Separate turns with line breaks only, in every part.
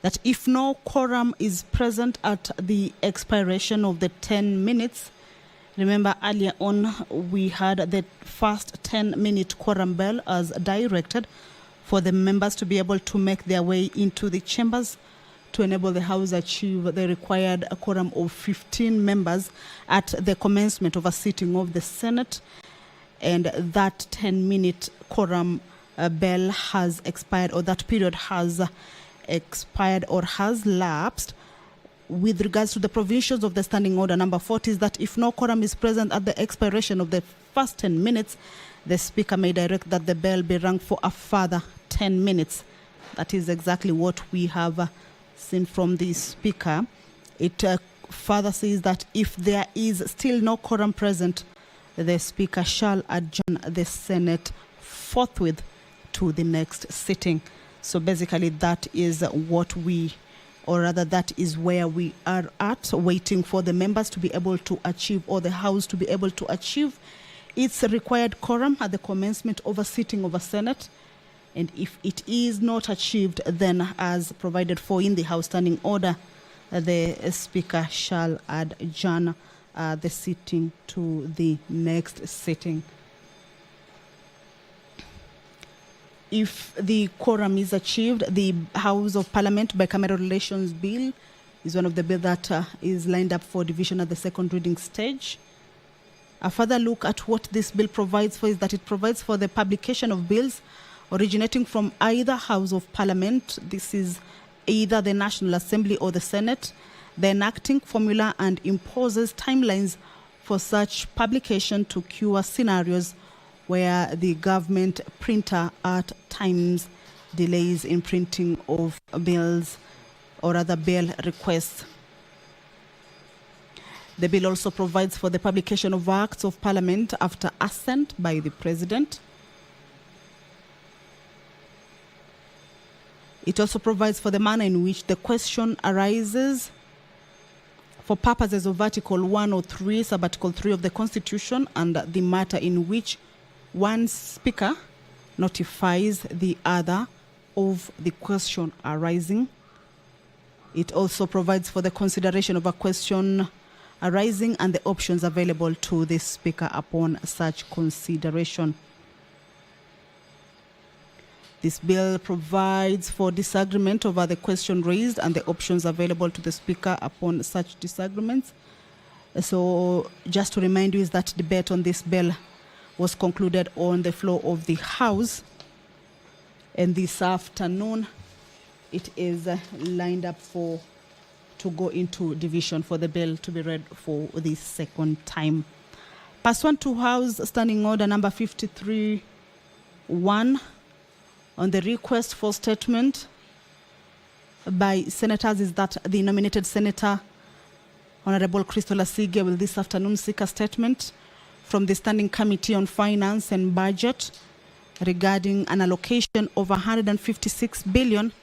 that if no quorum is present at the expiration of the 10 minutes, remember earlier on we had the first 10-minute quorum bell as directed for the members to be able to make their way into the chambers to enable the House achieve the required quorum of 15 members at the commencement of a sitting of the Senate. And that 10-minute quorum bell has expired, or that period has expired or has lapsed. With regards to the provisions of the Standing Order number 40, is that if no quorum is present at the expiration of the first 10 minutes, the Speaker may direct that the bell be rung for a further 10 minutes. That is exactly what we have seen from the Speaker. It further says that if there is still no quorum present, the Speaker shall adjourn the Senate forthwith to the next sitting. So basically that is what we, or rather that is where we are at, waiting for the members to be able to achieve, or the House to be able to achieve its required quorum at the commencement of a sitting of a Senate. And if it is not achieved, then as provided for in the House Standing Order, the Speaker shall adjourn the sitting to the next sitting. If the quorum is achieved, the House of Parliament Bicameral Relations Bill is one of the bills that is lined up for division at the second reading stage. A further look at what this bill provides for is that it provides for the publication of bills originating from either House of Parliament. This is either the National Assembly or the Senate, the enacting formula, and imposes timelines for such publication to cure scenarios where the government printer at times delays in printing of bills or other bill requests. The bill also provides for the publication of acts of Parliament after assent by the President. It also provides for the manner in which the question arises for purposes of Article 103, Sub-Article 3 of the Constitution, and the matter in which one speaker notifies the other of the question arising. It also provides for the consideration of a question arising and the options available to the speaker upon such consideration. This bill provides for disagreement over the question raised and the options available to the speaker upon such disagreements. So just to remind you is that debate on this bill was concluded on the floor of the House, and this afternoon it is lined up to go into division for the bill to be read for the second time. Pursuant to House Standing Order number 53-1, on the request for statement by senators is that the nominated Senator Honorable Crystal Asige will this afternoon seek a statement from the Standing Committee on Finance and Budget regarding an allocation of 156 billion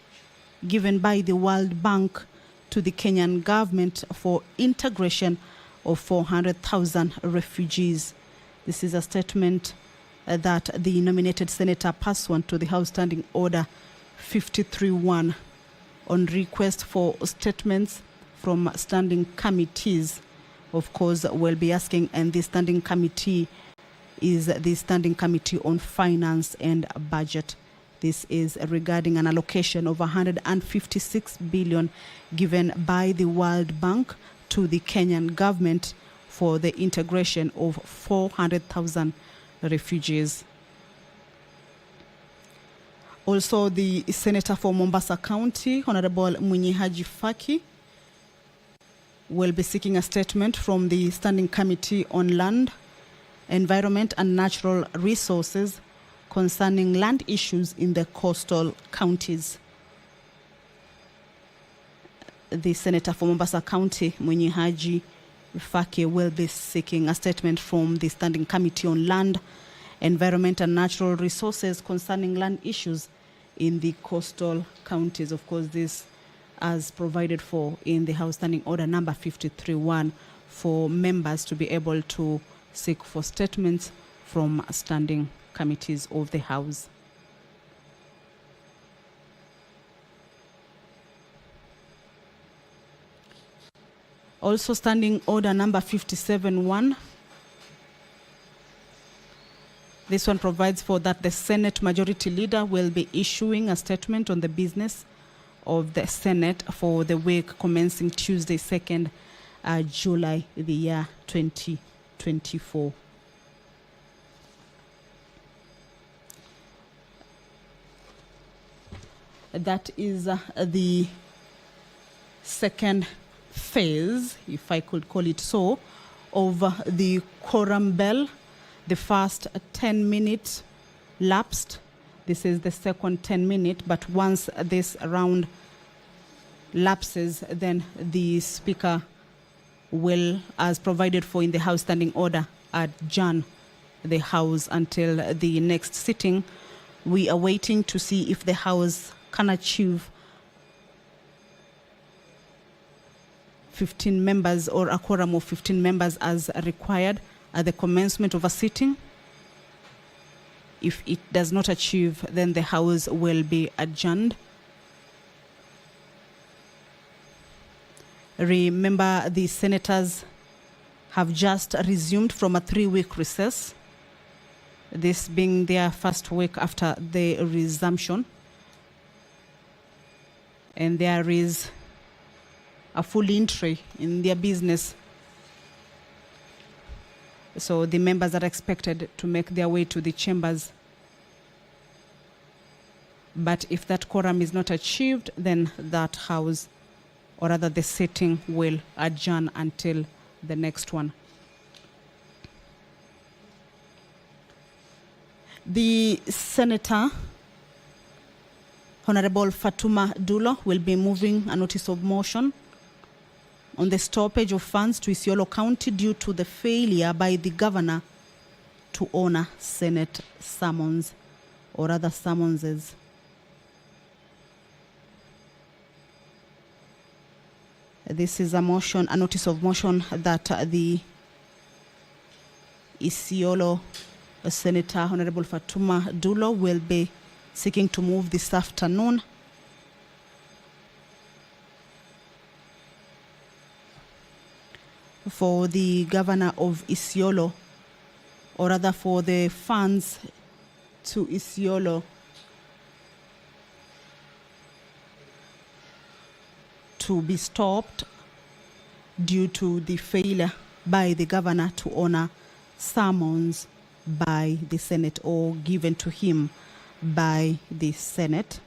given by the World Bank to the Kenyan government for integration of 400,000 refugees. This is a statement that the nominated senator, pursuant to the House Standing Order 53-1, on request for statements from standing committees, of course, will be asking, and the standing committee is the Standing Committee on Finance and Budget. This is regarding an allocation of 156 billion given by the World Bank to the Kenyan government for the integration of 400,000 refugees. Also, the Senator for Mombasa County, Honorable Haji Faki, will be seeking a statement from the Standing Committee on Land, Environment and Natural Resources concerning land issues in the coastal counties. The Senator for Mombasa County, Haji Faki, will be seeking a statement from the Standing Committee on Land, Environment and Natural Resources concerning land issues in the coastal counties. Of course, this as provided for in the House Standing Order number 53-1 for members to be able to seek for statements from standing committees of the House. Also, standing order number 57-1. This one provides for that the Senate Majority Leader will be issuing a statement on the business of the Senate for the week commencing Tuesday, 2nd July, the year 2024. That is the second phase, if I could call it so, of the quorum bell. The first 10 minutes lapsed. This is the second 10-minute, but once this round lapses, then the Speaker will, as provided for in the House Standing Order, adjourn the House until the next sitting. We are waiting to see if the House can achieve 15 members or a quorum of 15 members as required at the commencement of a sitting. If it does not achieve, then the House will be adjourned. Remember, the senators have just resumed from a 3-week recess, this being their first week after the resumption. And there is a full entry in their business. So the members are expected to make their way to the chambers. But if that quorum is not achieved, then that House, or rather the sitting, will adjourn until the next one. The Senator, Honorable Fatuma Dulo, will be moving a notice of motion on the stoppage of funds to Isiolo County due to the failure by the governor to honor Senate summons or other summonses. This is a motion, a notice of motion that the Isiolo Senator Honorable Fatuma Dulo will be seeking to move this afternoon. For the governor of Isiolo, or rather for the funds to Isiolo to be stopped due to the failure by the governor to honor summons by the Senate or given to him by the Senate.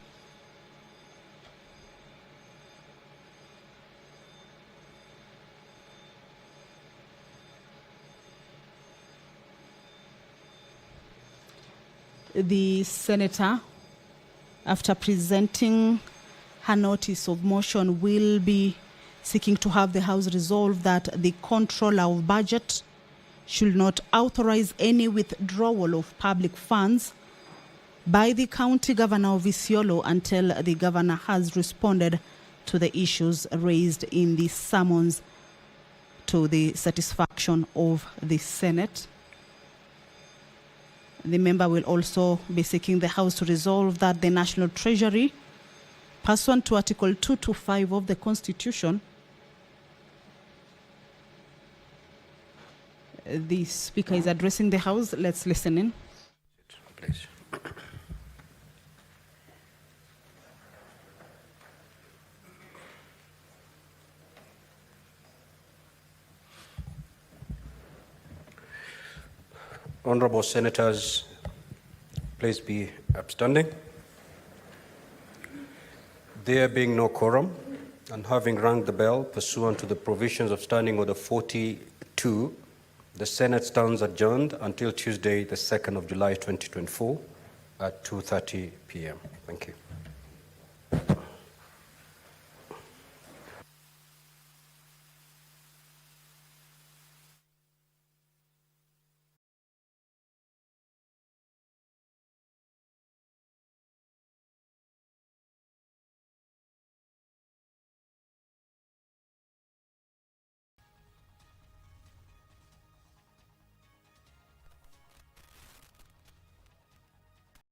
The senator, after presenting her notice of motion, will be seeking to have the House resolve that the Controller of Budget should not authorize any withdrawal of public funds by the County Governor of Isiolo until the Governor has responded to the issues raised in the summons to the satisfaction of the Senate. The member will also be seeking the House to resolve that the National Treasury, pursuant to Article 225 of the Constitution, the Speaker is addressing the House. Let's listen in.
Please. Honorable Senators, please be upstanding. There being no quorum and having rung the bell pursuant to the provisions of Standing Order 42, the Senate stands adjourned until Tuesday, the 2nd of July 2024 at 2:30 p.m. Thank you.